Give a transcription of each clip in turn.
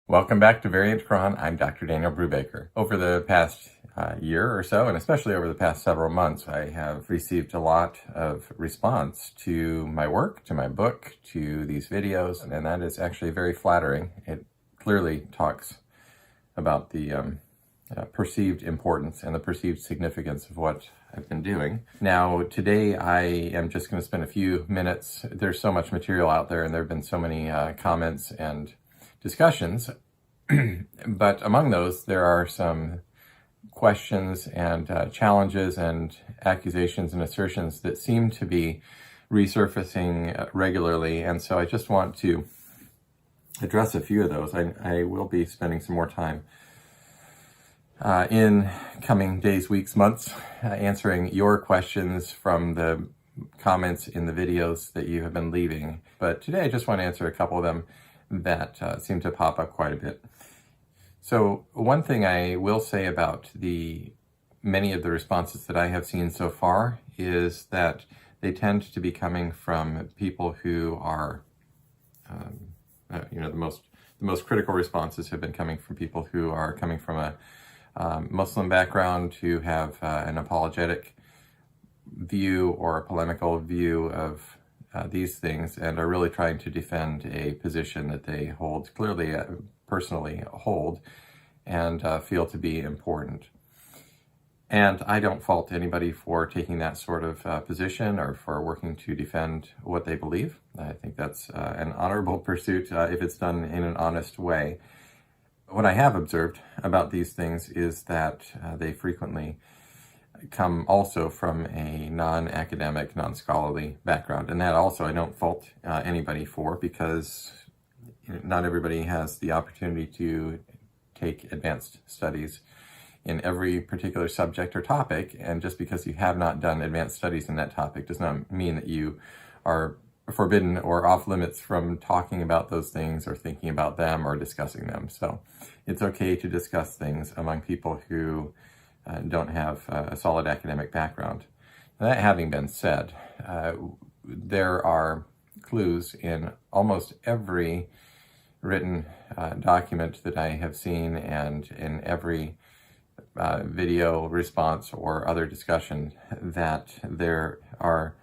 Welcome back to Variant Quran. I'm Dr. Daniel Brubaker. Over the past year or so, and especially over the past several months, I have received a lot of response to my work, to my book, to these videos, and that is actually very flattering. It clearly talks about the perceived importance and the perceived significance of what I've been doing. Now, today I am just going to spend a few minutes. There's so much material out there, and there have been so many comments and discussions, but among those, there are some questions and challenges and accusations and assertions that seem to be resurfacing regularly, and so I just want to address a few of those. I will be spending some more time in coming days, weeks, months, answering your questions from the comments in the videos that you have been leaving. But today I just want to answer a couple of them that seem to pop up quite a bit. So one thing I will say about many of the responses that I have seen so far is that they tend to be coming from people who are, the most critical responses have been coming from people who are coming from a Muslim background, who have an apologetic view or a polemical view of these things and are really trying to defend a position that they hold, clearly personally hold, and feel to be important. And I don't fault anybody for taking that sort of position or for working to defend what they believe. I think that's an honorable pursuit if it's done in an honest way. What I have observed about these things is that they frequently come also from a non-academic, non-scholarly background. And that also I don't fault anybody for, because not everybody has the opportunity to take advanced studies in every particular subject or topic. And just because you have not done advanced studies in that topic does not mean that you are forbidden or off limits from talking about those things or thinking about them or discussing them. So it's okay to discuss things among people who don't have a solid academic background. That having been said, there are clues in almost every written document that I have seen and in every video response or other discussion that there are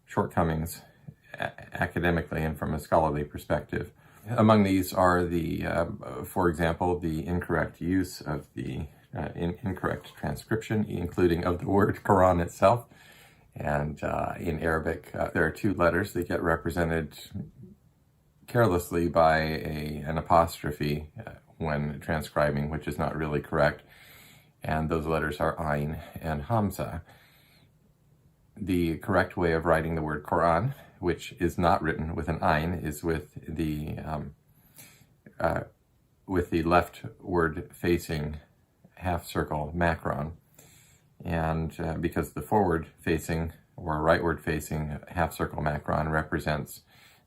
shortcomings academically and from a scholarly perspective. Among these are for example, the incorrect use of the incorrect transcription, including of the word Quran itself. And in Arabic, there are two letters that get represented carelessly by an apostrophe when transcribing, which is not really correct. And those letters are Ain and Hamza. The correct way of writing the word Quran, which is not written with an Ain, is with the leftward facing half circle macron. And because the forward facing or rightward facing half circle macron represents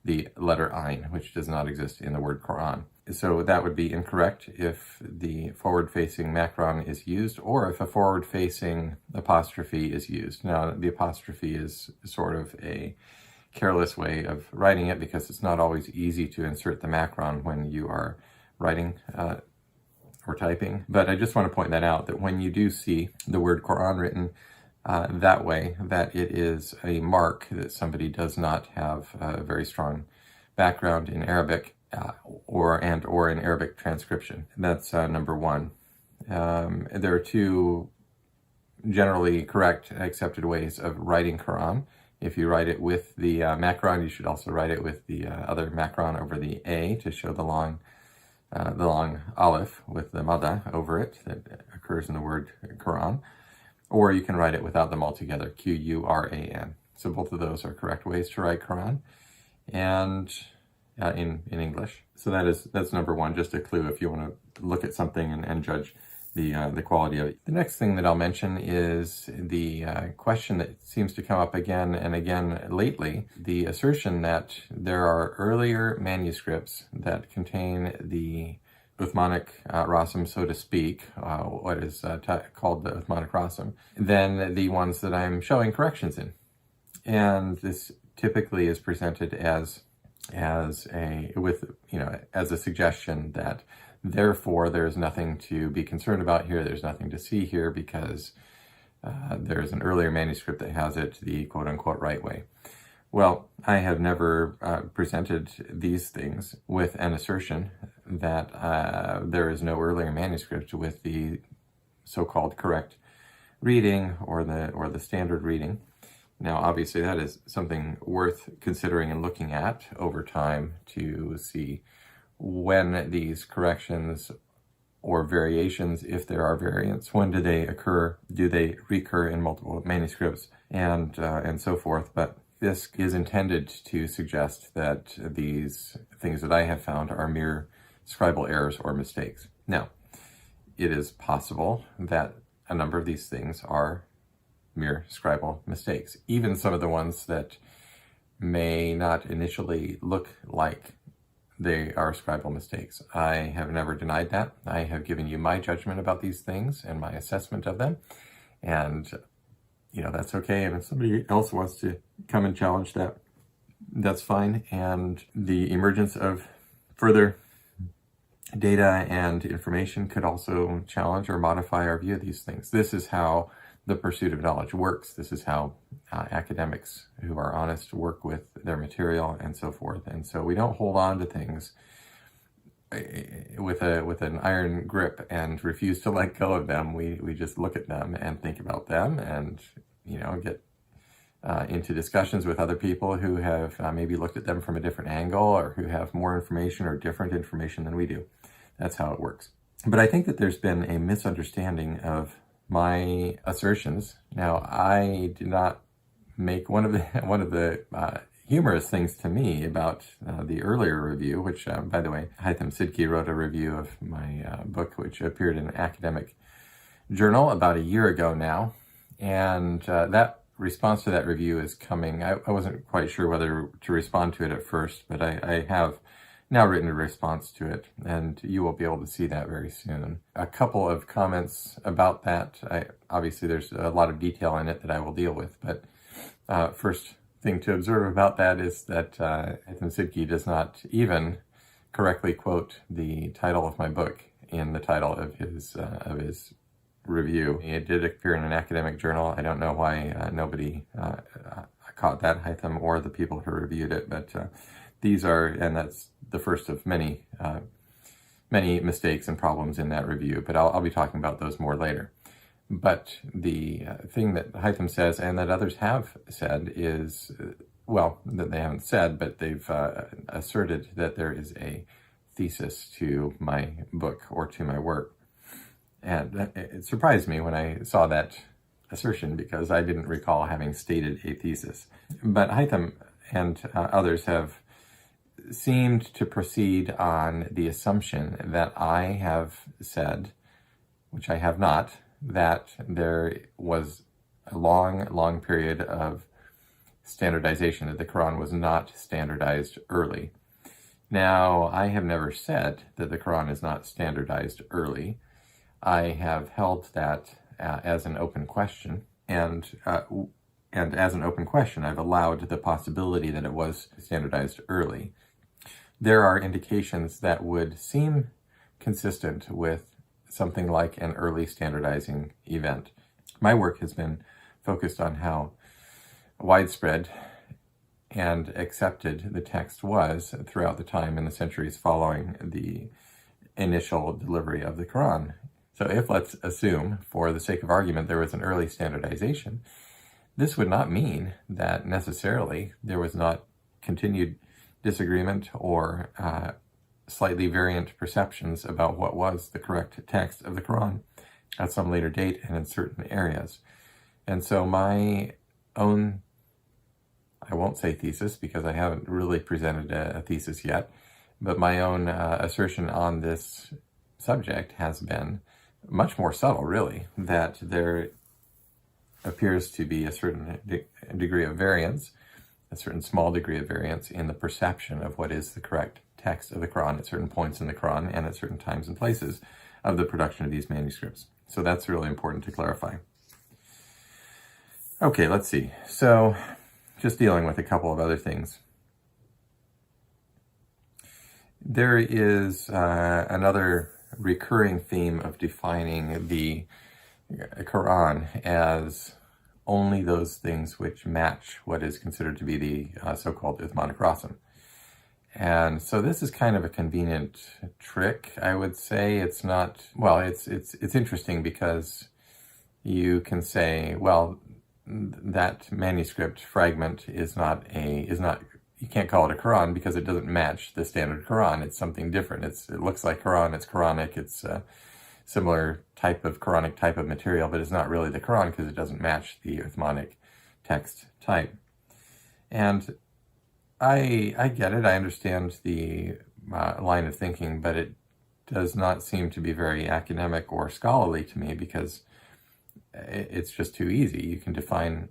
the letter Ain, which does not exist in the word Quran. So that would be incorrect if the forward-facing macron is used, or if a forward-facing apostrophe is used. Now, the apostrophe is sort of a careless way of writing it, because it's not always easy to insert the macron when you are writing or typing. But I just want to point that out, that when you do see the word Quran written that way, that it is a mark that somebody does not have a very strong background in Arabic or in Arabic transcription. That's number one. There are two generally correct accepted ways of writing Quran. If you write it with the macron, you should also write it with the other macron over the A to show the long aleph with the mada over it that occurs in the word Quran. Or you can write it without them altogether, Quran. So both of those are correct ways to write Quran, and in English. So that's number one, just a clue if you want to look at something and judge the quality of it. The next thing that I'll mention is the question that seems to come up again and again lately, the assertion that there are earlier manuscripts that contain the Uthmanic Rasm, so to speak, what is called the Uthmanic Rasm, than the ones that I'm showing corrections in. And this typically is presented as a suggestion that Therefore, there's nothing to be concerned about here. There's nothing to see here because there's an earlier manuscript that has it the quote-unquote right way. Well, I have never presented these things with an assertion that there is no earlier manuscript with the so-called correct reading or the standard reading. Now, obviously, that is something worth considering and looking at over time to see when these corrections or variations, if there are variants, when do they occur? Do they recur in multiple manuscripts, and so forth? But this is intended to suggest that these things that I have found are mere scribal errors or mistakes. Now, it is possible that a number of these things are mere scribal mistakes, even some of the ones that may not initially look like they are scribal mistakes. I have never denied that. I have given you my judgment about these things and my assessment of them, and that's okay. And if somebody else wants to come and challenge that, that's fine. And the emergence of further data and information could also challenge or modify our view of these things. This is how the pursuit of knowledge works. This is how academics who are honest work with their material and so forth. And so we don't hold on to things with an iron grip and refuse to let go of them. We just look at them and think about them and get into discussions with other people who have maybe looked at them from a different angle or who have more information or different information than we do. That's how it works. But I think that there's been a misunderstanding of my assertions. Now, I did not make one of the humorous things to me about the earlier review, which, by the way, Hytham Sidki wrote a review of my book, which appeared in an academic journal about a year ago now. And that response to that review is coming. I wasn't quite sure whether to respond to it at first, but I have now written a response to it, and you will be able to see that very soon. A couple of comments about that. Obviously, there's a lot of detail in it that I will deal with, but first thing to observe about that is that Hytham Sidki does not even correctly quote the title of my book in the title of his review. It did appear in an academic journal. I don't know why nobody caught that, Hytham or the people who reviewed it, but these are, and that's the first of many mistakes and problems in that review, but I'll be talking about those more later. But the thing that Hytham says, and that others have said, is, well, that they haven't said, but they've asserted that there is a thesis to my book or to my work. And it surprised me when I saw that assertion because I didn't recall having stated a thesis. But Hytham and others have seemed to proceed on the assumption that I have said, which I have not, that there was a long period of standardization, that the Quran was not standardized early. Now, I have never said that the Quran is not standardized early. I have held that as an open question, and as an open question, I've allowed the possibility that it was standardized early. There are indications that would seem consistent with something like an early standardizing event. My work has been focused on how widespread and accepted the text was throughout the time in the centuries following the initial delivery of the Quran. So if, let's assume, for the sake of argument, there was an early standardization, this would not mean that necessarily there was not continued disagreement or slightly variant perceptions about what was the correct text of the Quran at some later date and in certain areas. And so my own, I won't say thesis because I haven't really presented a thesis yet, but my own assertion on this subject has been much more subtle, really, that there appears to be a certain degree of variance, a certain small degree of variance in the perception of what is the correct text of the Quran at certain points in the Quran and at certain times and places of the production of these manuscripts. So that's really important to clarify. Okay, let's see. So just dealing with a couple of other things. There is another recurring theme of defining the Quran as only those things which match what is considered to be the so-called Uthmanic Rasim. And so this is kind of a convenient trick, I would say. It's not, well, it's interesting because you can say, well, that manuscript fragment is not, you can't call it a Quran because it doesn't match the standard Quran. It's something different. It looks like Quran, it's Quranic, it's a similar type of Quranic type of material, but it's not really the Quran because it doesn't match the Uthmanic text type. And I get it, I understand the line of thinking, but it does not seem to be very academic or scholarly to me because it's just too easy. You can define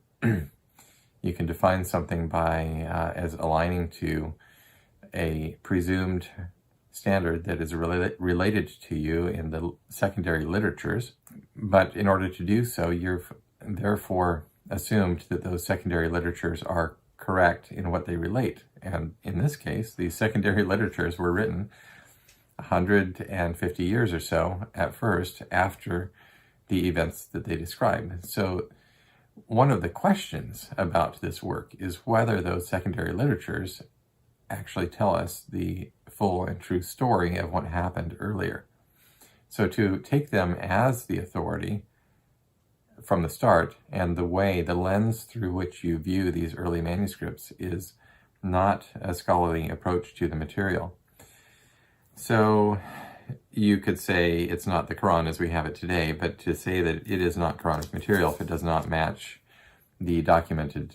you can define something by as aligning to a presumed standard that is related to you in the secondary literatures, but in order to do so, you've therefore assumed that those secondary literatures are correct in what they relate. And in this case, these secondary literatures were written 150 years or so at first after the events that they describe. So one of the questions about this work is whether those secondary literatures actually tell us the full and true story of what happened earlier. So to take them as the authority from the start, and the lens through which you view these early manuscripts is not a scholarly approach to the material. So you could say it's not the Quran as we have it today, but to say that it is not Quranic material if it does not match the documented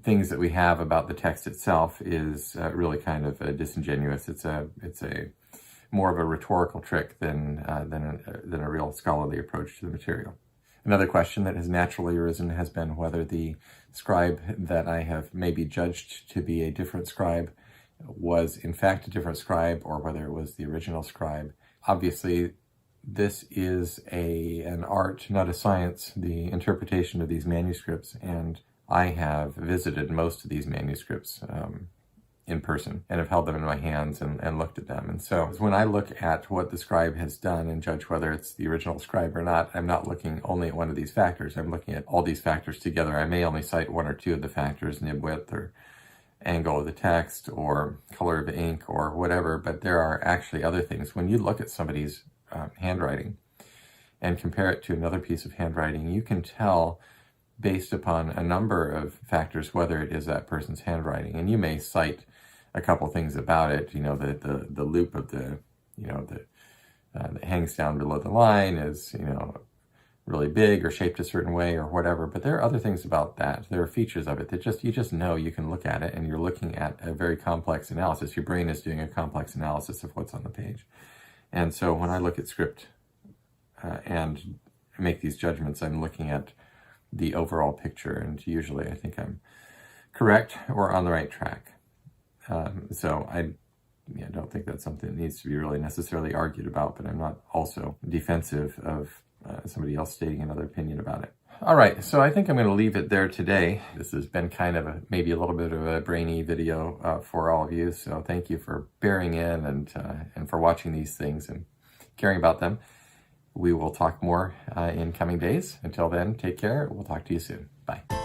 things that we have about the text itself is really kind of disingenuous. It's a more of a rhetorical trick than a real scholarly approach to the material. Another question that has naturally arisen has been whether the scribe that I have maybe judged to be a different scribe was in fact a different scribe, or whether it was the original scribe. Obviously, this is an art, not a science, the interpretation of these manuscripts, and I have visited most of these manuscripts in person and have held them in my hands and looked at them. And so when I look at what the scribe has done and judge whether it's the original scribe or not, I'm not looking only at one of these factors. I'm looking at all these factors together. I may only cite one or two of the factors, nib width or angle of the text or color of ink or whatever, but there are actually other things. When you look at somebody's handwriting and compare it to another piece of handwriting, you can tell based upon a number of factors whether it is that person's handwriting. And you may cite a couple things about it, the loop of the that hangs down below the line is, really big or shaped a certain way or whatever, but there are other things about that. There are features of it that you just know. You can look at it and you're looking at a very complex analysis. Your brain is doing a complex analysis of what's on the page. And so when I look at script and make these judgments, I'm looking at the overall picture, and usually I think I'm correct or on the right track. So I don't think that's something that needs to be really necessarily argued about, but I'm not also defensive of somebody else stating another opinion about it. All right, so I think I'm going to leave it there today. This has been kind of maybe a little bit of a brainy video for all of you, so thank you for bearing in and for watching these things and caring about them. We will talk more in coming days. Until then, take care. We'll talk to you soon. Bye.